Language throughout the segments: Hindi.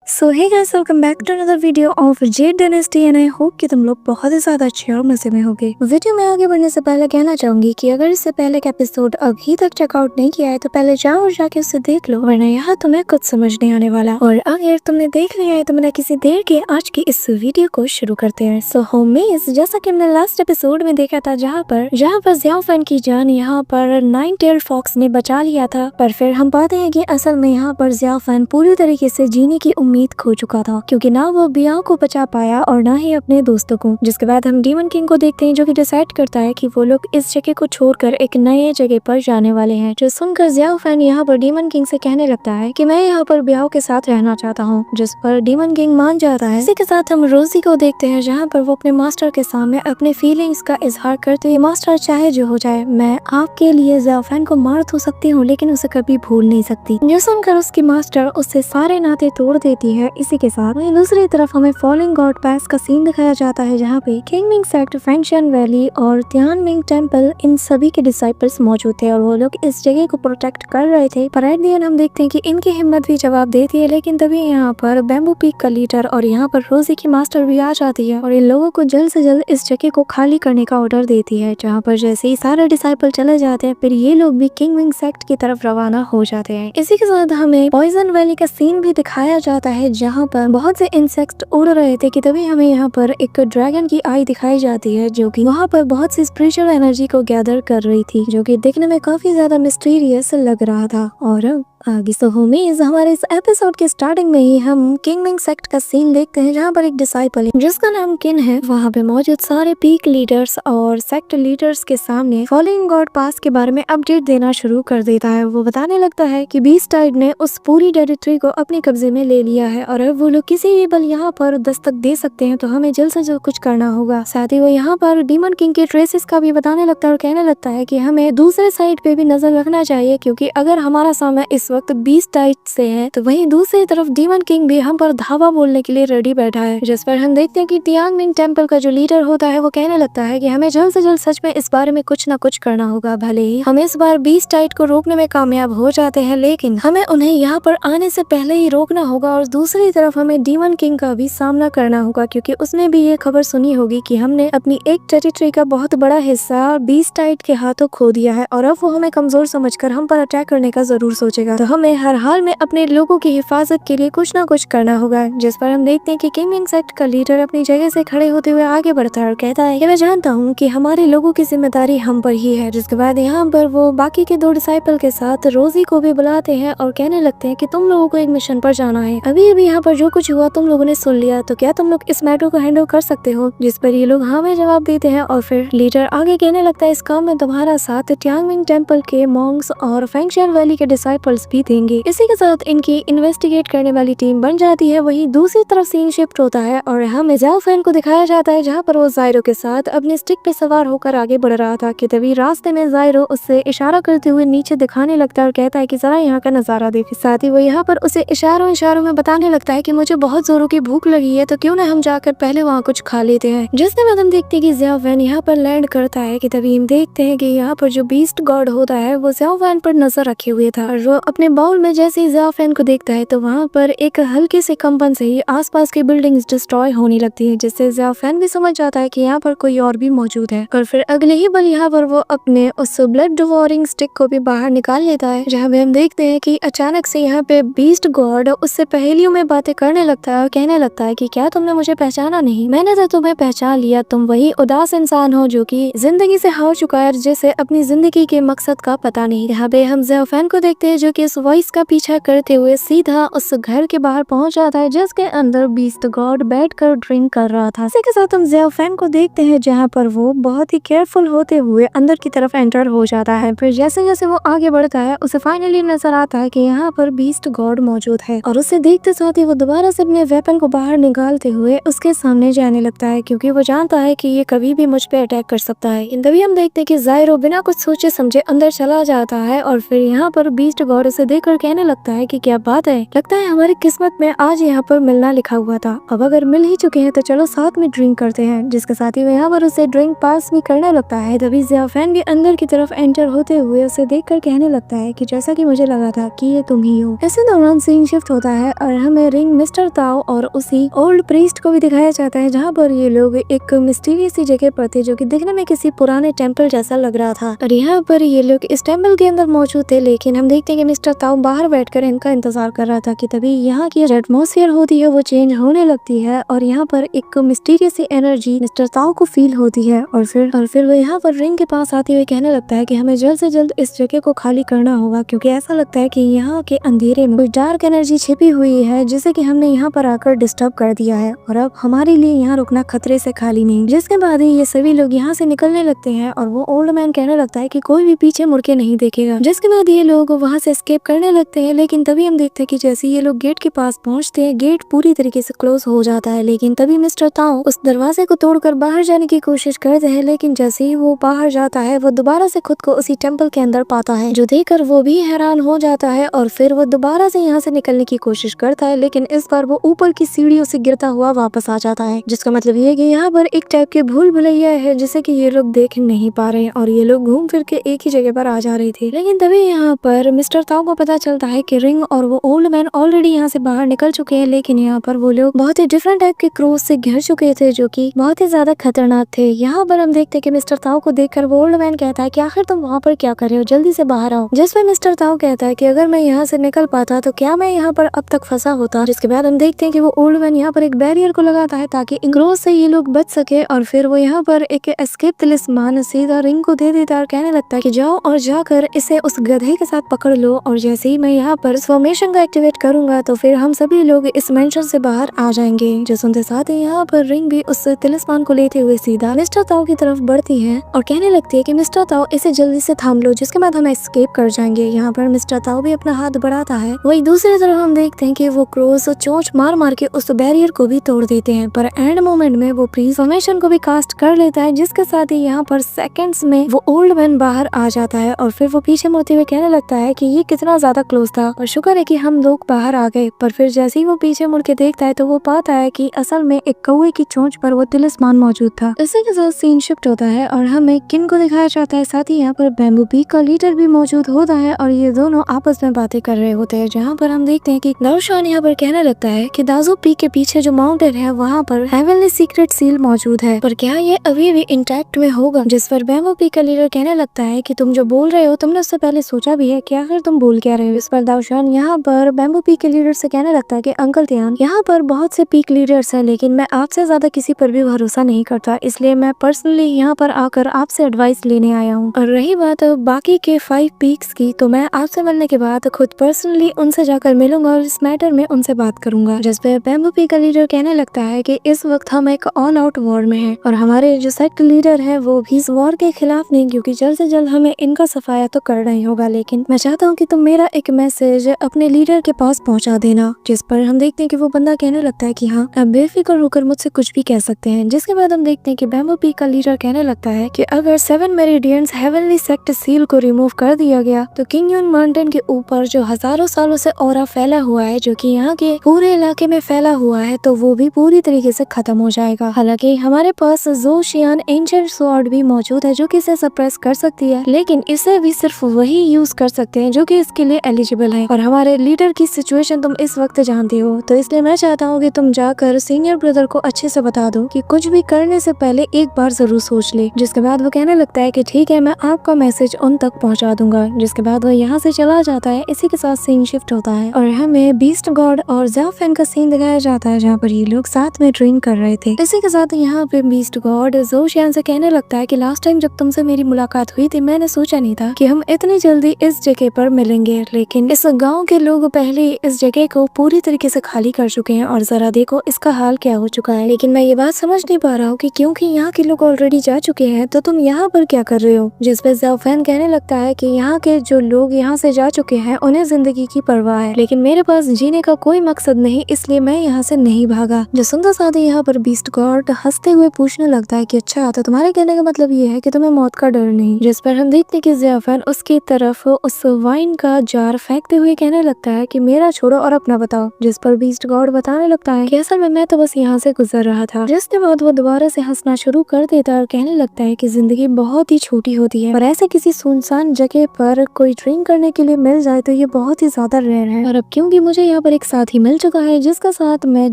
So hey guys, welcome back to another video of Jade Dynasty and I hope कि तुम लोग बहुत ही ज्यादा अच्छे और मजे में होगे। वीडियो में आगे बढ़ने से पहले कहना चाहूंगी कि अगर इससे पहले का एपिसोड अभी तक चेकआउट नहीं किया है तो पहले जाओ और जाके उसे देख लो, वरना यहाँ तुम्हें कुछ समझ नहीं आने वाला। और अगर तुमने देख लिया है तो बिना किसी देर के आज की इस वीडियो को शुरू करते हैं। सो होममेड, जैसा कि हमने लास्ट एपिसोड में देखा था जहाँ पर ज़ियाओ फैन की जान यहाँ पर नाइन टेल फॉक्स ने बचा लिया था, पर फिर हम पाते हैं कि असल में यहाँ पर ज़ियाओ फैन पूरी तरीके से जीने की उम्मीद खो चुका था, क्योंकि ना वो बियाओ को बचा पाया और ना ही अपने दोस्तों को। जिसके बाद हम डीमन किंग को देखते हैं जो कि डिसाइड करता है कि वो लोग इस जगह को छोड़कर एक नए जगह पर जाने वाले हैं। जो सुनकर ज़ियाओ फैन यहाँ पर डीमन किंग से कहने लगता है कि मैं यहाँ पर बियाओ के साथ रहना चाहता हूँ, जिस पर डीमन किंग मान जाता है। इसी के साथ हम रोजी को देखते हैं जहाँ पर वो अपने मास्टर के सामने अपने फीलिंग्स का इजहार करते हुए, मास्टर चाहे जो हो जाए मैं आपके लिए ज़ियाओ फैन को मार तो सकती हूँ लेकिन उसे कभी भूल नहीं सकती। जो सुनकर उसकी मास्टर उससे सारे नाते तोड़ देती है। इसी के साथ वहीं दूसरी तरफ हमें फॉलिंग गॉड पास का सीन दिखाया जाता है जहाँ पे किंगमिंग सेक्ट, फैंगशियन वैली और तियानमिंग टेंपल, इन सभी के डिसाइपल्स मौजूद थे और वो लोग इस जगह को प्रोटेक्ट कर रहे थे। पर एट द एंड हम देखते हैं कि इनकी हिम्मत भी जवाब देती है, लेकिन तभी यहाँ पर बैम्बू पीक का लीडर और यहाँ पर रोजी की मास्टर भी आ जाती है और इन लोगों को जल्द से जल्द इस जगह को खाली करने का ऑर्डर देती है। जहाँ पर जैसे ही सारे डिसाइपल चले जाते हैं फिर ये लोग भी किंगमिंग सेक्ट की तरफ रवाना हो जाते हैं। इसी के साथ हमें पॉइजन वैली का सीन भी दिखाया जाता है जहाँ पर बहुत से इंसेक्ट उड़ रहे थे कि तभी हमें यहाँ पर एक ड्रैगन की आई दिखाई जाती है जो कि वहाँ पर बहुत सी स्पिरिचुअल एनर्जी को गैदर कर रही थी, जो कि देखने में काफी ज्यादा मिस्टीरियस लग रहा था। और आगे सो होमीज, हमारे इस एपिसोड के स्टार्टिंग में ही हम किंगमिंग सेक्ट का सीन देखते हैं जहाँ पर एक डिसाइपल जिसका नाम किन है वहाँ पे मौजूद सारे पीक लीडर्स और सेक्ट लीडर्स के सामने फॉलिंग गॉड पास के बारे में अपडेट देना शुरू कर देता है। वो बताने लगता है कि बीस्ट टाइड ने उस पूरी टेरिटरी को अपने कब्जे में ले लिया है और अब वो लोग किसी भी बल यहाँ पर दस्तक दे सकते हैं, तो हमें जल्द से जल्द कुछ करना होगा। साथ ही वो यहाँ पर डीमन किंग के ट्रेसेस का भी बताने लगता है और कहने लगता है कि हमें दूसरे साइड पे भी नजर रखना चाहिए, क्योंकि अगर हमारा सामना इस वक्त बीस्ट टाइड से है तो वहीं दूसरी तरफ डीमन किंग भी हम पर धावा बोलने के लिए रेडी बैठा है। जिस पर हम देखते हैं कि तियानमिंग टेंपल का जो लीडर होता है वो कहने लगता है कि हमें जल्द से जल्द सच में इस बारे में कुछ ना कुछ करना होगा। भले ही हम इस बार बीस्ट टाइड को रोकने में कामयाब हो जाते हैं, लेकिन हमें उन्हें यहाँ पर आने से पहले ही रोकना होगा। और दूसरी तरफ हमें डीमन किंग का भी सामना करना होगा, क्योंकि उसने भी ये खबर सुनी होगी कि हमने अपनी एक टेरिटरी का बहुत बड़ा हिस्सा बीस्ट टाइड के हाथों खो दिया है और अब वो हमें कमजोर समझकर हम पर अटैक करने का जरूर सोचेगा। तो हमें हर हाल में अपने लोगों की हिफाजत के लिए कुछ ना कुछ करना होगा। जिस पर हम देखते हैं कि किंगमिंग सेक्ट का लीडर अपनी जगह से खड़े होते हुए आगे बढ़ता है और कहता है कि मैं जानता हूँ कि हमारे लोगों की जिम्मेदारी हम पर ही है। जिसके बाद यहाँ पर वो बाकी के दो डिसाइपल के साथ रोजी को भी बुलाते हैं और कहने लगते हैं कि तुम लोगों को एक मिशन पर जाना है। अभी अभी यहाँ पर जो कुछ हुआ तुम लोगों ने सुन लिया, तो क्या तुम लोग इस मैटर को हैंडल कर सकते हो? जिस पर ये लोग हाँ में जवाब देते हैं और फिर लीडर आगे कहने लगता है इस काम में तुम्हारा साथ तियानमिंग टेंपल के मॉन्क्स और फैंगशियन वैली के डिसाइपल्स भी देंगे। इसी के साथ इनकी इन्वेस्टिगेट करने वाली टीम बन जाती है। वहीं दूसरी तरफ सीन शिफ्ट होता है और हमें ज़ियाओ फैन को दिखाया जाता है जहाँ पर वो ज़ायरो के साथ अपने स्टिक पे सवार होकर आगे बढ़ रहा था कि तभी रास्ते में ज़ायरो उससे इशारा करते हुए नीचे दिखाने लगता है और कहता है कि जरा यहाँ का नजारा देख। साथ ही वो यहाँ पर उसे इशारों में बताने लगता है कि मुझे बहुत जोरों की भूख लगी है, तो क्यों ना हम जाकर पहले वहाँ कुछ खा लेते हैं। जिसके बाद हम देखते हैं कि ज़ियाओ फैन यहाँ पर लैंड करता है कि तभी हम देखते हैं कि यहाँ पर जो बीस्ट गॉड होता है वो ज़ियाओ फैन पर नजर रखे हुए था और वो अपने बाउल में जैसे ही ज़ियाओ फैन को देखता है तो वहाँ पर एक हल्के से कंपन से ही आसपास की बिल्डिंग्स डिस्ट्रॉय होने लगती है, जिससे ज़ियाओ फैन भी समझ जाता है कि यहाँ पर कोई और भी मौजूद है। और फिर अगले ही पल यहाँ पर वो अपने उस ब्लड डिवोरिंग स्टिक को भी बाहर निकाल लेता है, जहाँ पे हम देखते हैं कि अचानक से यहाँ पे बीस्ट गॉड उससे पहेलियों में बातें करने लगता है और कहने लगता है कि क्या तुमने मुझे पहचाना नहीं? मैंने तो तुम्हें पहचान लिया, तुम वही उदास इंसान हो जो कि जिंदगी से हार चुका है, जिसे अपनी जिंदगी के मकसद का पता नहीं। यहाँ पे हम ज़ियाओ फैन को देखते हैं जो कि इस वॉइस का पीछा करते हुए सीधा उस घर के बाहर पहुंच जाता है जिसके अंदर बीस्ट गॉड बैठकर ड्रिंक कर रहा था। इसी के साथ हम ज़ियाओ फैन को देखते हैं जहाँ पर वो बहुत ही केयरफुल होते हुए अंदर की तरफ एंटर हो जाता है। फिर जैसे जैसे वो आगे बढ़ता है उसे फाइनली नजर आता है कि यहाँ पर बीस्ट गॉड मौजूद है और उसे देखते साथ ही वो दोबारा से अपने वेपन को बाहर निकालते हुए उसके सामने जाने लगता है, क्योंकि वो जानता है कि ये कभी भी मुझ पे अटैक कर सकता है। तभी हम देखते हैं कि ज़ायरो बिना कुछ सोचे समझे अंदर चला जाता है और फिर यहाँ पर बीस्ट गॉड उसे देखकर कहने लगता है कि क्या बात है, लगता है हमारी किस्मत में आज यहाँ पर मिलना लिखा हुआ था। अब अगर मिल ही चुके हैं तो चलो साथ में ड्रिंक करते हैं। जिसके साथ ही वो यहाँ पर उसे ड्रिंक पास भी करने लगता है। तभी ज़ियाफैन भी अंदर की तरफ एंटर होते हुए उसे देखकर कहने लगता है कि जैसा कि मुझे लगा था कि ये तुम ही हो। इसी दौरान सीन शिफ्ट होता है और हमें रिंग, मिस्टर ताओ और उसी ओल्ड प्रीस्ट को भी दिखाया जाता है, जहाँ पर ये लोग एक मिस्टीरियस सी जगह पर थे जो कि दिखने में किसी पुराने टेम्पल जैसा लग रहा था। और यहाँ पर ये लोग इस टेम्पल के अंदर मौजूद थे, लेकिन हम देखते हैं कि मिस्टर ताओ बाहर बैठकर इनका इंतजार कर रहा था कि तभी यहाँ की जो एटमॉस्फेयर होती है वो चेंज होने लगती है और यहाँ पर एक मिस्टीरियस सी एनर्जी मिस्टर ताओ को फील होती है। और फिर वो यहाँ पर रिंग के पास आते हुए कहने लगता है कि हमें जल्द से जल्द इस जगह को खाली करना होगा, क्योंकि ऐसा लगता है कि यहाँ के अंधेरे में कोई डार्क एनर्जी छिपी हुई है जिसे कि हमने यहाँ पर आकर डिस्टर्ब कर दिया है और अब हमारे लिए यहाँ रुकना खतरे से खाली नहीं। जिसके बाद ही ये सभी लोग यहाँ से निकलने लगते हैं और वो ओल्ड मैन कहने लगता है कि कोई भी पीछे मुड़ के नहीं देखेगा। जिसके बाद ये लोग वहाँ से एस्केप करने लगते हैं, लेकिन तभी हम देखते हैं कि जैसे ये लोग गेट के पास पहुँचते हैं, गेट पूरी तरीके से क्लोज हो जाता है। लेकिन तभी मिस्टर ताओ उस दरवाजे को तोड़कर बाहर जाने की कोशिश करते हैं, लेकिन जैसे ही वो बाहर जाता है वो दोबारा से खुद को उसी टेम्पल के अंदर पाता है, जो देखकर वो भी हैरान हो जाता है। और फिर वो दोबारा से यहाँ से निकलने की कोशिश करता है, लेकिन इस बार वो ऊपर की सीढ़ियों से गिरता हुआ वापस आ जाता है। जिसका मतलब ये है कि यहाँ पर एक टाइप के भूल भुलैया है जिसे कि ये लोग देख नहीं पा रहे हैं और ये लोग घूम फिर के एक ही जगह पर आ जा रहे थे। लेकिन तभी यहाँ पर मिस्टर ताओ को पता चलता है कि रिंग और वो ओल्ड मैन ऑलरेडी यहाँ से बाहर निकल चुके हैं, लेकिन यहाँ पर वो लोग बहुत ही डिफरेंट टाइप के क्रोज से घिर चुके थे जो कि बहुत ही ज्यादा खतरनाक थे। यहाँ पर हम देखते हैं कि मिस्टर ताओ को देखकर वो ओल्ड मैन कहता है कि आखिर तुम वहाँ पर क्या कर रहे हो, जल्दी से बाहर आओ। जिसमें मिस्टर ताओ कहता है कि अगर मैं यहाँ से निकल पाता तो क्या मैं यहाँ पर अब तक फंसा होता। जिसके बाद हम देखते हैं कि वो ओल्ड मैन यहाँ पर एक बैरियर को लगाता है ताकि क्रोज से ये लोग बच सके और फिर वो यहाँ पर एक एस्केप तलिस्मान सीधा रिंग को दे देता है और कहने लगता है कि जाओ और जाकर इसे उस गधे के साथ पकड़ लो और जैसे ही मैं यहाँ पर फॉर्मेशन का एक्टिवेट करूंगा तो फिर हम सभी लोग इस मेंशन से बाहर आ जाएंगे। जो सुनते साथ ही यहाँ पर रिंग भी उस तिलिस्मान को लेते हुए सीधा मिस्टर ताओ की तरफ बढ़ती है और कहने लगती है कि मिस्टर ताओ इसे जल्दी से थाम लो, जिसके बाद हम एस्केप कर जाएंगे। यहाँ पर मिस्टर ताओ भी अपना हाथ बढ़ाता है, वही दूसरी तरफ हम देखते हैं कि वो क्रोस चोंच मार मार के उस बैरियर को भी तोड़ देते हैं, पर एंड मोमेंट में वो फ्रीज फॉर्मेशन को भी कास्ट कर लेता है। जिसके साथ ही यहाँ पर सेकंड्स में वो ओल्ड मैन बाहर आ जाता है और फिर वो पीछे मुड़ते हुए कहने लगता है कि ये कितना ज्यादा क्लोज था और शुक्र है कि हम लोग बाहर आ गए। पर फिर जैसे ही वो पीछे मुड़ के देखता है तो वो पाता है कि असल में एक कौवे की चोंच पर वो तिलिस्मान मौजूद था। इसी के साथ सीन शिफ्ट होता है और हमें किन को दिखाया जाता है, साथ ही यहाँ पर बैम्बू पीक का लीडर भी मौजूद होता है और ये दोनों आपस में बातें कर रहे होते हैं। जहाँ पर हम देखते हैं कि दारूशान यहाँ पर कहने लगता है कि दाजू पीक के पीछे जो माउंटेन है वहाँ पर हेवनली सीक्रेट सील मौजूद है, पर क्या ये अभी भी इंटैक्ट में होगा। जिस पर बैम्बू पीक का लीडर कहने लगता है कि तुम जो बोल रहे हो तुमने उससे पहले सोचा भी है क्या, आखिर तुम बोल क्या रहे हो। इस पर दारूशान यहाँ पर बैम्बू पीक के लीडर से कहने लगता है कि अंकल तियान, यहाँ पर बहुत से पीक लीडर्स हैं, लेकिन मैं आपसे ज्यादा किसी पर भी भरोसा नहीं करता, इसलिए मैं पर्सनली यहाँ पर आकर आपसे एडवाइस लेने आया हूँ। और रही बात बाकी के 5 पीक्स की, तो मैं आपसे मिलने के बाद खुद पर्सनली उनसे जाकर मिलूंगा और इस मैटर में उनसे बात करूंगा। जिस पे बैम्बू पीक का लीडर कहने लगता है कि इस वक्त हम एक ऑल आउट वॉर में हैं और हमारे जो सेक्ट लीडर है वो भी इस वॉर के खिलाफ नहीं, क्योंकि जल्द से जल्द हमें इनका सफाया तो करना ही होगा, लेकिन मैं चाहता हूँ कि तुम मेरा एक मैसेज अपने लीडर के पास पहुँचा देना। जिस पर हम देखते हैं कि वो बंदा कहने लगता है कि हाँ, आप बेफिक्र होकर मुझसे कुछ भी कह सकते हैं। जिसके बाद हम देखते हैं कि बैम्बू पीक का लीडर कहने लगता है कि अगर 7 मेरिडियंस हेवनली सेक्ट सील को रिमूव कर दिया गया तो किंग यून माउंटेन के ऊपर जो हजारों सालों से ऑरा फैला हुआ है, जो कि यहाँ के पूरे इलाके में फैला हुआ है, तो वो भी पूरी तरीके से खत्म हो जाएगा। हालांकि हमारे पास ज़ोशियान एंशिएंट स्वॉर्ड भी मौजूद है जो कि इसे सप्रेस कर सकती है, लेकिन इसे भी सिर्फ वही यूज कर सकते हैं जो कि इसके लिए एलिजिबल है। और हमारे लीडर की सिचुएशन तुम इस वक्त जानती हो, तो इसलिए मैं चाहता हूँ कि तुम जाकर सीनियर ब्रदर को अच्छे से बता दो कि कुछ भी करने से पहले एक बार जरूर सोच ले। जिसके बाद वो कहने लगता है कि ठीक है, मैं आपका मैसेज उन तक पहुँचा दूंगा। जिसके बाद वो यहाँ से चला जाता है। इसी के साथ सीन शिफ्ट होता है और हमें बीस्ट गॉड और ज़ियाफैन का सीन दिखाया जाता है जहाँ पर ये लोग साथ में ड्रिंक कर रहे थे। इसी के साथ यहाँ पे बीस्ट गॉड ज़ोशियान से कहने लगता है कि लास्ट टाइम जब तुमसे मेरी मुलाकात हुई थी मैंने सोचा नहीं था कि हम इतनी जल्दी इस जगह पर मिलेंगे, लेकिन इस गांव के लोग पहले इस जगह को पूरी तरीके से खाली कर चुके हैं और जरा देखो इसका हाल क्या हो चुका है। लेकिन मैं ये बात समझ नहीं पा रहा हूँ कि क्योंकि यहाँ के लोग ऑलरेडी जा चुके हैं तो तुम यहाँ पर क्या कर रहे हो। जिस पे ज़ियाफैन कहने लगता है कि यहाँ के जो लोग यहाँ से जा चुके हैं उन्हें जिंदगी की परवाह है, लेकिन मेरे पास जीने का कोई मकसद नहीं, इसलिए मैं यहाँ से नहीं भागा। जो सुनते साथ ही यहाँ पर बीस्ट गॉड हंसते हुए पूछने लगता है कि अच्छा, तो तुम्हारे कहने का मतलब ये है कि तुम्हें मौत का डर नहीं। जिस पर हम देखते कि ज़ियाफैन उसकी तरफ उस वाइन का जार फेंकते हुए कहने लगता है कि मेरा छोड़ो और अपना बताओ, जिस पर बीस्ट गॉड बताने लगता है कि असल में मैं तो बस यहाँ से गुजर रहा था। जिसके बाद वो दोबारा से हंसना शुरू कर देता है और कहने लगता है कि जिंदगी बहुत ही छोटी होती है और ऐसे किसी सुनसान जगह पर कोई ड्रिंक करने के लिए मिल जाए तो ये बहुत ही ज्यादा रेयर है। और अब क्योंकि मुझे यहाँ पर एक साथी मिल चुका है जिसका साथ मैं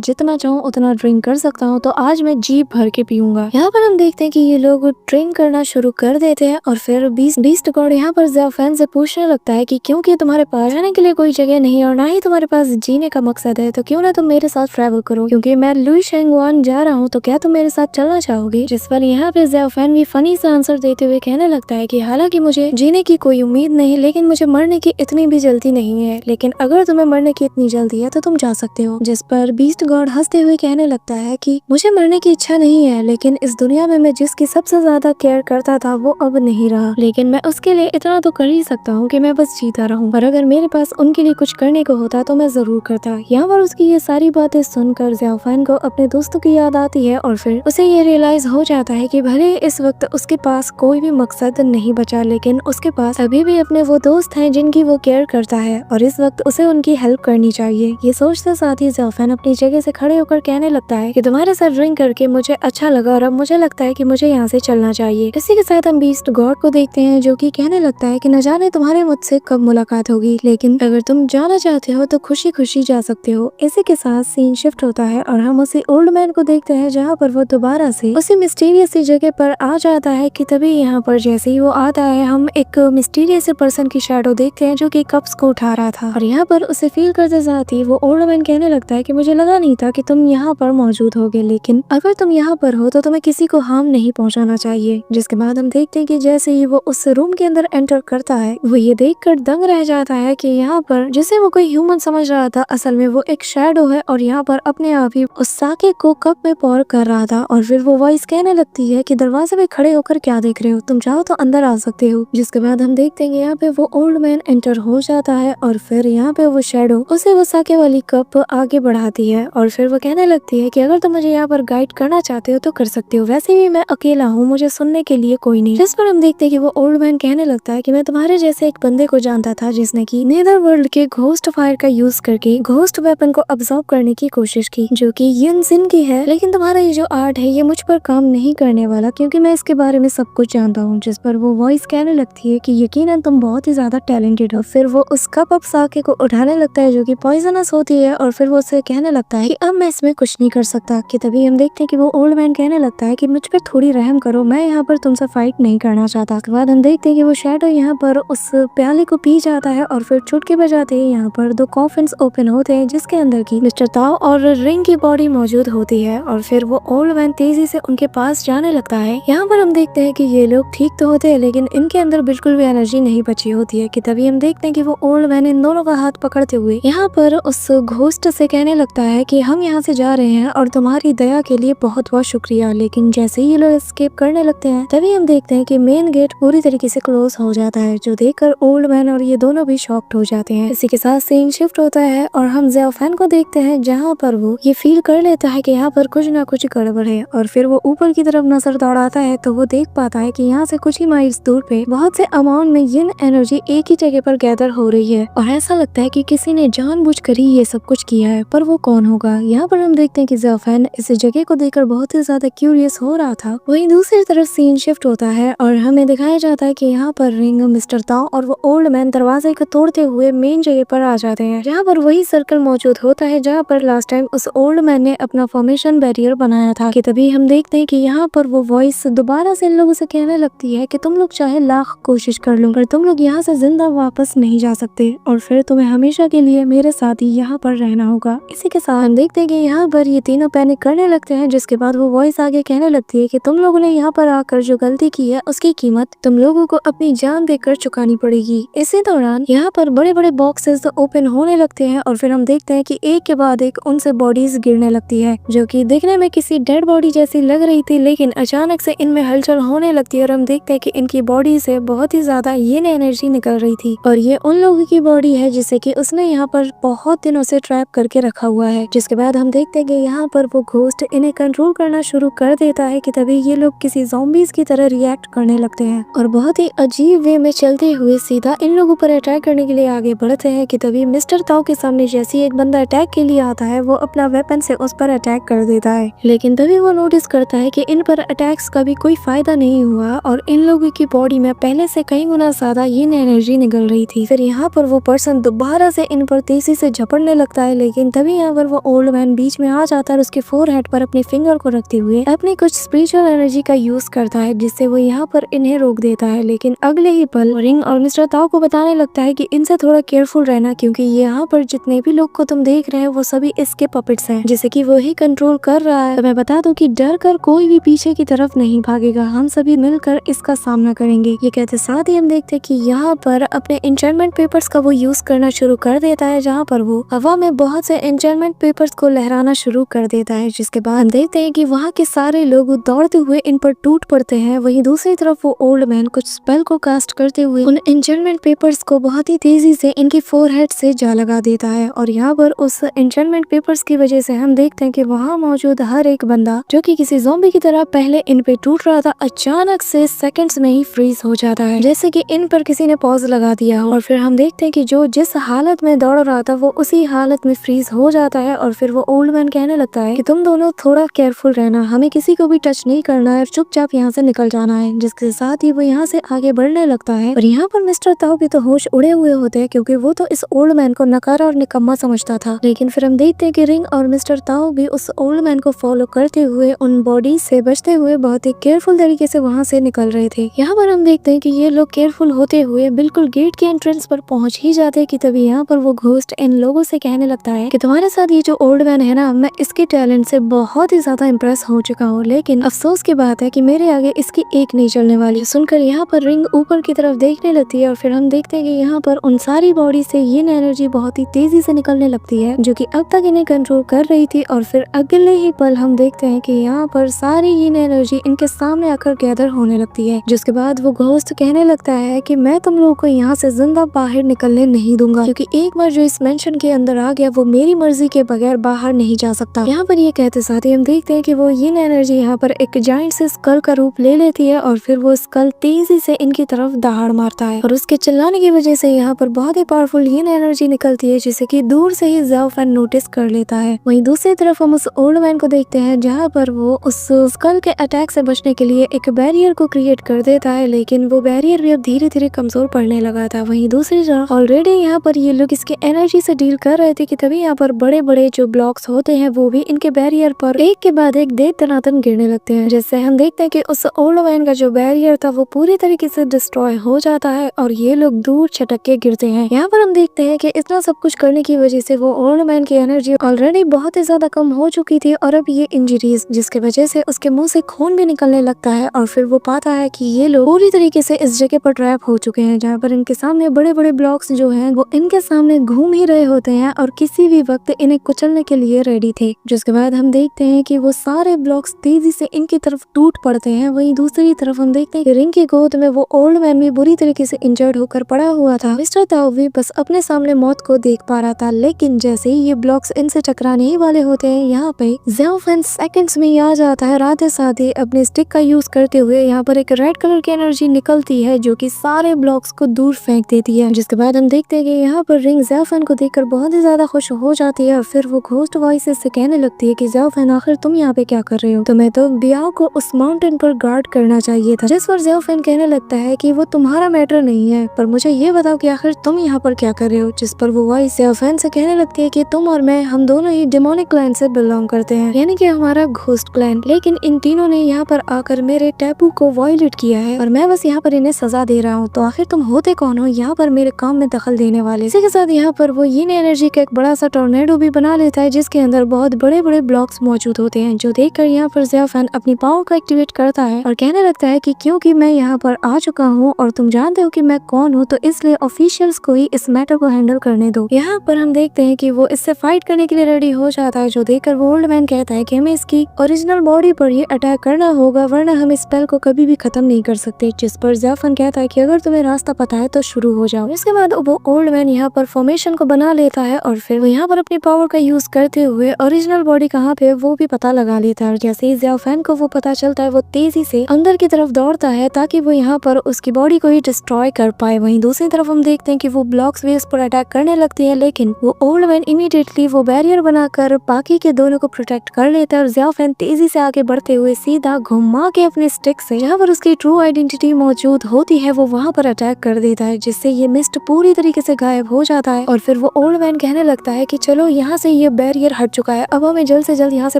जितना चाहूँ उतना ड्रिंक कर सकता हूँ, तो आज मैं जीप भर के पीऊंगा। यहाँ पर हम देखते हैं कि ये लोग ड्रिंक करना शुरू कर देते हैं और फिर बीस्ट गॉड यहाँ पर ज़ेओफेन से पूछने लगता है कि क्योंकि तुम्हारे पास जाने के लिए कोई जगह नहीं और ना ही तुम्हारे पास जीने का मकसद है, तो क्यों ना तुम मेरे साथ ट्रैवल करो, क्योंकि मैं लुई शेंगवान जा रहा हूँ, तो क्या तुम मेरे साथ चलना चाहोगे। जिस पर यहाँ पे ज़ेओफेन भी फनी सा आंसर देते हुए कहने लगता है कि हालांकि मुझे जीने की कोई उम्मीद नहीं, लेकिन मुझे मरने की इतनी भी जल्दी नहीं है, लेकिन अगर तुम्हें मरने की इतनी जल्दी है तो तुम जा सकते हो। जिस पर बीस्ट गॉड हंसते हुए कहने लगता है कि मुझे मरने की इच्छा नहीं है, लेकिन इस दुनिया में मैं जिसकी सबसे ज्यादा केयर करता था वो अब नहीं रहा, लेकिन मैं उसके लिए इतना तो कर ही सकता हूँ कि मैं बस जीता रहूं, पर अगर मेरे पास उनके लिए कुछ करने को होता तो मैं जरूर करता। यहाँ पर उसकी ये सारी बातें सुनकर ज़ेओफेन को अपने दोस्तों की याद आती है और फिर उसे ये रियलाइज हो जाता है कि भले इस वक्त उसके पास कोई भी मकसद नहीं बचा, लेकिन उसके पास अभी भी अपने वो दोस्त हैं जिनकी वो केयर करता है और इस वक्त उसे उनकी हेल्प करनी चाहिए। ये सोचते साथ ही ज़ेओफेन अपनी जगह से खड़े होकर कहने लगता है कि तुम्हारे साथ ड्रिंक करके मुझे अच्छा लगा और अब मुझे लगता है कि मुझे यहाँ से चलना चाहिए। इसी के साथ हम बीस्ट गॉड को देखते हैं जो कि कहने लगता है कि न जाने तुम्हारे मुझसे कब मुलाकात होगी, लेकिन अगर तुम जाना चाहते हो तो खुशी खुशी जा सकते हो। इसी के साथ सीन शिफ्ट होता है और हम उसी ओल्ड मैन को देखते हैं जहाँ पर वो दोबारा से उसी मिस्टीरियस सी जगह पर आ जाता है कि तभी यहाँ पर जैसे ही वो आता है हम एक मिस्टीरियस पर्सन की शैडो देखते हैं जो कि कप्स को उठा रहा था और यहाँ पर उसे फील करते साथ ही वो ओल्ड मैन कहने लगता है कि मुझे लगा नहीं था कि तुम यहाँ पर मौजूद होगे, लेकिन अगर तुम यहाँ पर हो तो तुम्हें किसी को हार्म नहीं पहुँचाना चाहिए। जिसके बाद हम देखते हैं कि जैसे ही वो उस रूम के अंदर एंटर करता है वो ये देखकर दंग रह जाता है कि यहाँ पर जिसे वो कोई ह्यूमन समझ रहा था असल में वो एक शैडो है और यहाँ पर अपने आप ही उस साके को कप में पौर कर रहा था। और फिर वो वॉइस कहने लगती है कि दरवाजे पे खड़े होकर क्या देख रहे हो, तुम चाहो तो अंदर आ सकते हो। जिसके बाद हम देखते हैं यहाँ पे वो ओल्ड मैन एंटर हो जाता है और फिर यहाँ पे वो शैडो उसे वो साके वाली कप आगे बढ़ाती है और फिर वो कहने लगती है कि अगर तुम मुझे यहाँ पर गाइड करना चाहते हो तो कर सकते हो, वैसे भी मैं अकेला हूँ, मुझे सुनने के लिए कोई नहीं। जिस पर हम देखते हैं कि वो ओल्ड मैन कहने लगता है कि मैं तुम्हारे जैसे एक बंदे को जानता था जिसने की नेदर वर्ल्ड के घोस्ट फायर का यूज करके घोस्ट वेपन को अब्सॉर्ब करने की कोशिश की जो कि यिन सिन की है, लेकिन तुम्हारा ये जो आर्ट है ये मुझ पर काम नहीं करने वाला क्योंकि मैं इसके बारे में सब कुछ जानता हूँ। जिस पर वो वॉइस कहने लगती है कि यकीनन तुम बहुत ही ज्यादा टैलेंटेड हो। फिर वो उस कप ऑफ साके को उठाने लगता है जो कि पॉइजनस होती है और फिर वो उसे कहने लगता है कि अब मैं इसमें कुछ नहीं कर सकता। कि तभी हम देखते हैं कि वो ओल्ड मैन कहने लगता है कि मुझ पर थोड़ी रहम करो, मैं यहाँ पर तुमसे फाइट नहीं करना चाहता। उसके बाद हम देखते हैं कि वो शैडो यहाँ पर उस प्याले को पी जाता है और फिर चुटकी बजाते ही यहाँ पर दो कॉफिन्स ओपन होते हैं जिसके अंदर की मिस्टर ताओ और रिंग की बॉडी मौजूद होती है और फिर वो ओल्ड मैन तेजी से उनके पास जाने लगता है। यहाँ पर हम देखते हैं कि ये लोग ठीक तो होते हैं लेकिन इनके अंदर बिल्कुल भी एनर्जी नहीं बची होती है। कि तभी हम देखते हैं कि वो ओल्ड मैन इन दोनों का हाथ पकड़ते हुए यहाँ पर उस घोस्ट से कहने लगता है कि हम यहाँ से जा रहे हैं और तुम्हारी दया के लिए बहुत बहुत शुक्रिया। लेकिन जैसे ही ये लोग एस्केप करने लगते हैं तभी हम देखते हैं कि मेन गेट पूरी तरीके से क्लोज हो जाता है जो देखकर ओल्ड मैन और ये दोनों भी शॉक्ड हो जाते हैं। इसी के साथ सीन शिफ्ट होता है और हम ज़ेओफेन को देखते हैं जहाँ पर वो ये फील कर लेता है कि यहाँ पर कुछ ना कुछ गड़बड़ है और फिर वो ऊपर की तरफ नजर दौड़ाता है तो वो देख पाता है कि यहाँ से कुछ ही माइल्स दूर पे बहुत से अमाउंट में यिन एनर्जी एक ही जगह पर गैदर हो रही है और ऐसा लगता है कि किसी ने जानबूझकर ही ये सब कुछ किया है, पर वो कौन होगा। यहाँ पर हम देखते हैं कि ज़ेओफेन इस जगह को देखकर बहुत ही ज्यादा क्यूरियस हो रहा था। वहीं दूसरी तरफ सीन शिफ्ट होता है और हमें दिखाया जाता है कि यहाँ पर रिंग, मिस्टर ताओ और वो ओल्ड मैन दरवाजे को तोड़ते हुए मेन जगह पर आ जाते हैं जहाँ पर वही सर्कल मौजूद होता है जहाँ पर लास्ट टाइम उस ओल्ड मैन ने अपना फॉर्मेशन बैरियर बनाया था। कि तभी हम देखते हैं कि यहाँ पर वो वॉइस दोबारा से इन लोगों से कहने लगती है कि तुम लोग चाहे लाख कोशिश कर लो पर तुम लोग यहाँ से जिंदा वापस नहीं जा सकते और फिर तुम्हें हमेशा के लिए मेरे साथ ही यहाँ पर रहना होगा। इसी के साथ हम देखते हैं कि यहाँ पर ये तीनों पैनिक करने लगते हैं जिसके बाद वो वॉइस आगे कहने लगती है कि तुम लोगों ने यहाँ पर आकर जो गलती की है उसकी कीमत तुम लोगों को अपनी जान देकर चुकानी पड़ेगी। इसी दौरान यहाँ पर बड़े बड़े बॉक्सेस ओपन होने लगते हैं और फिर हम देखते हैं कि एक के बाद एक उनसे बॉडीज गिरने लगती है जो कि देखने में किसी डेड बॉडी जैसी लग रही थी, लेकिन अचानक से इनमें हलचल होने लगती है और हम देखते हैं कि इनकी बॉडी से बहुत ही ज्यादा यिन एनर्जी निकल रही थी और ये उन लोगों की बॉडी है जिसे कि उसने यहाँ पर बहुत दिनों से ट्रैप करके रखा हुआ है। जिसके बाद हम देखते हैं कि यहाँ पर वो घोस्ट इन्हें कंट्रोल करना शुरू कर देता है कि तभी ये लोग किसी ज़ॉम्बीज की तरह रिएक्ट करने लगते हैं और बहुत ही अजीब वे में चलते हुए सीधा इन लोगों पर अटैक करने के लिए आगे बढ़ते हैं कि तभी मिस्टर ताओ के सामने जैसे ही एक बंदा अटैक के लिए आता है वो अपना वेपन से उस पर अटैक कर देता है। लेकिन तभी वो नोटिस करता है कि इन पर अटैक्स का भी कोई फायदा नहीं हुआ और इन लोगों की बॉडी में पहले से कई गुना ज्यादा यिन एनर्जी निकल रही थी। फिर यहाँ पर वो पर्सन दोबारा से इन पर तेजी से झपटने लगता है, लेकिन तभी यहाँ पर वो ओल्ड मैन बीच में आ जाता है और उसके फोरहेड पर अपने फिंगर को रखते हुए अपनी कुछ स्पिरिचुअल एनर्जी का यूज करता है, जिससे वो यहाँ पर इन्हें रोक देता है। लेकिन अगले ही पल रिंग और मिस्टर ताओ को बताने लगता है कि इनसे थोड़ा केयरफुल रहना, क्योंकि यहाँ पर जितने भी लोग को तुम देख रहे हैं वो सभी इसके पपेट्स हैं, जिसे कि वो ही कंट्रोल कर रहा है। तो मैं बता दूं कि डर कर कोई भी पीछे की तरफ नहीं भागेगा, हम सभी मिलकर इसका सामना करेंगे। ये कहते साथ ही हम देखते हैं कि यहाँ पर अपने एन्चेंटमेंट पेपर्स का वो यूज करना शुरू कर देता है, जहाँ पर वो हवा में बहुत से एन्चेंटमेंट पेपर्स को लहराना शुरू कर देता है। जिसके बाद हम देखते हैं कि वहाँ के सारे लोग दौड़ते हुए इन पर टूट पड़ते हैं। वहीं दूसरी तरफ वो ओल्ड मैन कुछ स्पेल को कास्ट करते हुए उन एन्चेंटमेंट पेपर्स को बहुत ही तेजी से इनकी फोरहेड से जा लगा देता है। और यहाँ पर उस एन्चेंटमेंट पेपर्स की वजह से हम देखते हैं कि वहाँ मौजूद हर एक बंदा जो कि किसी ज़ॉम्बी की तरह पहले इन पे टूट रहा था, अचानक से सेकंड्स में ही फ्रीज हो जाता है, जैसे कि इन पर किसी ने पॉज लगा दिया हो। और फिर हम देखते हैं कि जो जिस हालत में दौड़ रहा था वो उसी हालत में फ्रीज हो जाता है। और फिर वो ओल्ड मैन कहने लगता है कि तुम दोनों थोड़ा केयरफुल रहना, हमें किसी को भी टच नहीं करना है, चुपचाप यहाँ से निकल जाना है। जिसके साथ ही वो यहाँ से आगे बढ़ने लगता है। और यहाँ पर मिस्टर ताओ के तो होश उड़े हुए होते हैं, क्योंकि वो तो इस ओल्ड मैन को नकारा और निकम्मा समझता था। लेकिन फिर हम देखते हैं कि रिंग और मिस्टर ताओ भी उस ओल्ड मैन को फॉलो करते हुए उन बॉडी से बचते हुए बहुत ही केयरफुल तरीके से वहाँ से निकल रहे थे। यहाँ पर हम देखते हैं कि ये लोग केयरफुल होते हुए बिल्कुल गेट के एंट्रेंस पर पहुंच ही जाते हैं कि तभी यहाँ पर वो घोस्ट इन लोगों से कहने लगता है कि तुम्हारे साथ ये जो ओल्ड मैन है ना, मैं इसके टैलेंट से बहुत ही ज्यादा इम्प्रेस हो चुका हूँ, लेकिन अफसोस की बात है कि मेरे आगे इसकी एक नहीं चलने वाली। सुनकर यहाँ पर रिंग ऊपर की तरफ देखने लगती है और फिर हम देखते हैं कि यहाँ पर उन सारी बॉडी से ये एनर्जी बहुत ही तेजी से निकलने लगती है, जो कि अब तक इन्हें कंट्रोल कर रही थी। और फिर अगले ही पल हम देखते हैं कि यहाँ पर सारी ये एनर्जी इनके सामने आकर गैदर होने लगती है। जिसके बाद वो घोस्ट कहने लगता है कि मैं तुम लोगों को यहाँ से जिंदा बाहर निकलने नहीं दूंगा, क्योंकि एक बार जो इस मेंशन के अंदर आ गया वो मेरी मर्जी के बगैर बाहर नहीं जा सकता। यहाँ पर ये कहते साथ ही हम देखते हैं कि वो ये एनर्जी यहाँ पर एक जाइंट से स्कल का रूप ले लेती है और फिर वो स्कल तेजी से इनकी तरफ दहाड़ मारता है और उसके चिल्लाने की वजह से यहाँ पर बहुत ही पावरफुल ये एनर्जी निकलती है, जिसे कि दूर से ही ज़ाओ फैन नोटिस कर लेता है। वहीं दूसरी तरफ हम उस ओल्ड मैन को देखते हैं, जहाँ पर वो उस स्कल के अटैक से बचने के लिए एक बैरियर को क्रिएट कर देता है, लेकिन वो बैरियर भी अब धीरे धीरे कमजोर पड़ने लगा था। वहीं दूसरी तरफ ऑलरेडी यहाँ पर ये लोग इसके एनर्जी से डील कर रहे थे कि तभी यहाँ पर बड़े बड़े जो ब्लॉक्स होते हैं वो भी इनके बैरियर पर एक के बाद एक दे दनादन गिरने लगते हैं, जिससे हम देखते हैं कि उस ओल्ड मैन का जो बैरियर था वो पूरी तरीके से डिस्ट्रॉय हो जाता है और ये लोग दूर छटक के गिरते हैं। यहाँ पर हम देखते हैं कि इतना सब कुछ करने की वजह से वो ओल्ड मैन की एनर्जी ऑलरेडी बहुत ही ज्यादा कम हो चुकी थी और अब ये इंजरीज जिसके वजह से उसके मुंह से खून भी निकलने लगता है। और फिर वो पाता है कि ये लोग पूरी तरीके से इस जगह पर ट्रैप हो चुके हैं, जहाँ पर इनके सामने बड़े बड़े ब्लॉक्स जो हैं वो इनके सामने घूम ही रहे होते हैं और किसी भी वक्त इन्हें कुचलने के लिए रेडी थे। जिसके बाद हम देखते हैं कि वो सारे ब्लॉक्स तेजी से इनकी तरफ टूट पड़ते हैं। वहीं दूसरी तरफ हम देखते हैं कि रिंग की गोद में वो ओल्ड मैन भी बुरी तरीके से इंजर्ड होकर पड़ा हुआ था। मिस्टर ताओ भी बस अपने सामने मौत को देख पा रहा था, लेकिन जैसे ही ये ब्लॉक्स इनसे टकराने ही वाले होते हैं, यहाँ पे ज़ाओ फैन सेकंड्स में ही आ जाता है। आते साथ ही अपने स्टिक का यूज करते हुए यहाँ पर एक रेड कलर की एनर्जी निकलती है, जो कि सारे ब्लॉक्स को दूर फेंक देती है। जिसके बाद हम देखते हैं कि यहाँ पर रिंग ज़ाओ फैन को देखकर बहुत ही ज्यादा खुश हो जाती है और फिर वो घोस्ट वॉइस से कहने लगती है कि ज़ाओ फैन आखिर तुम यहाँ पे क्या कर रहे हो? तुम्हें तो बियाओ को उस माउंटेन पर गार्ड करना चाहिए था। जिस पर ज़ाओ फैन कहने लगता है कि वो तुम्हारा मैटर नहीं है, पर मुझे ये बताओ कि आखिर तुम यहाँ पर क्या कर रहे हो? जिस पर वो वॉइस ज़ाओ फैन से कहने लगती है कि तुम और मैं हम दोनों ही डेमोनिक क्लैन से बिलोंग करते हैं, यानी कि हमारा घोस्ट क्लैन। लेकिन इन तीनों ने यहाँ पर आकर मेरे टैबू को वायलेट किया है और मैं बस यहाँ पर इन्हें सजा दे रहा हूँ। तो आखिर तुम होते कौन हो यहाँ पर मेरे काम में दखल देने वाले? इसी के साथ यहाँ पर वो यिन एनर्जी का एक बड़ा सा टोर्नेडो भी बना लेता है, जिसके अंदर बहुत बड़े बड़े ब्लॉक्स मौजूद होते हैं, जो देखकर यहाँ पर ज़ाओ फैन अपनी पावर को एक्टिवेट करता है और कहने लगता है कि क्योंकि मैं यहाँ पर आ चुका हूँ और तुम जानते हो कि मैं कौन हूँ, तो इसलिए ऑफिशियल्स को ही इस मैटर को हैंडल करने दो। यहाँ पर हम देखते हैं कि वो इससे फाइट करने के लिए रेडी हो जाता है, जो देखकर वो ओल्ड मैन कहता है कि हमें इसकी ओरिजिनल बॉडी पर ही अटैक करना होगा, वरना हम इस स्पेल को कभी भी खत्म नहीं कर सकते। जिस पर ज़ाओ फैन कहता है कि अगर तुम्हें रास्ता पता है तो शुरू हो जाओ। इसके बाद वो ओल्ड मैन यहाँ पर फॉर्मेशन को बना लेता है और फिर वो यहाँ पर अपनी पावर का यूज करते हुए ओरिजिनल बॉडी कहाँ पे वो भी पता लगा लेता है। और जैसे ही ज़ाओ फैन को वो पता चलता है, वो तेजी से अंदर की तरफ दौड़ता है ताकि वो यहाँ पर उसकी बॉडी को ही डिस्ट्रॉय कर पाए। वहीं दूसरी तरफ हम देखते हैं कि वो ब्लॉक्स भी उस पर अटैक करने लगती है, लेकिन वो ओल्ड मैन इमीडिएटली वो बैरियर बनाकर बाकी के दोनों को प्रोटेक्ट कर लेता है और ज़ियाओ फैन तेजी से आगे बढ़ते हुए सीधा घुमा के अपने स्टिक से जहाँ पर उसकी ट्रू आइडेंटिटी मौजूद होती है वो वहाँ पर अटैक कर देता है, जिससे ये मिस्ट पूरी तरीके से गायब हो जाता है। और फिर वो ओल्ड मैन कहने लगता है कि चलो यहाँ से ये बैरियर हट चुका है, अब हमें जल्द से जल्द यहाँ से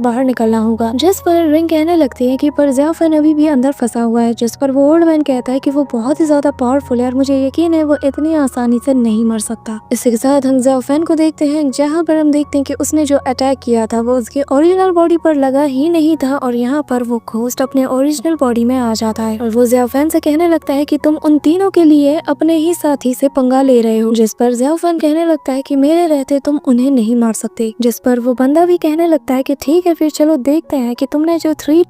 बाहर निकलना होगा। जिस पर रिंग कहने लगती है कि पर ज़ियाओ फैन अभी भी अंदर फंसा हुआ है, जिस पर वो ओल्ड मैन कहता है कि वो बहुत ही ज्यादा पावरफुल है और मुझे यकीन है वो इतनी आसानी से नहीं मर सकता। इसी के साथ हम ज़ियाओ फैन को देखते हैं, जहाँ पर हम देखते हैं कि उसने जो अटैक किया था वो उसकी ओरिजिनल बॉडी पर लगा ही नहीं था और यहाँ पर वो घोस्ट अपने ओरिजिनल बॉडी में आ जाता है और वो ज़ियाओ फैन से कहने लगता है कि तुम उन तीनों के लिए अपने ही साथी से पंगा ले रहे हो। जिस पर ज़ियाओ फैन कहने लगता है कि मेरे रहते तुम उन्हें नहीं मार सकते। जिस पर वो बंदा भी कहने लगता है कि ठीक है फिर चलो देखते हैं कि तुमने जो 3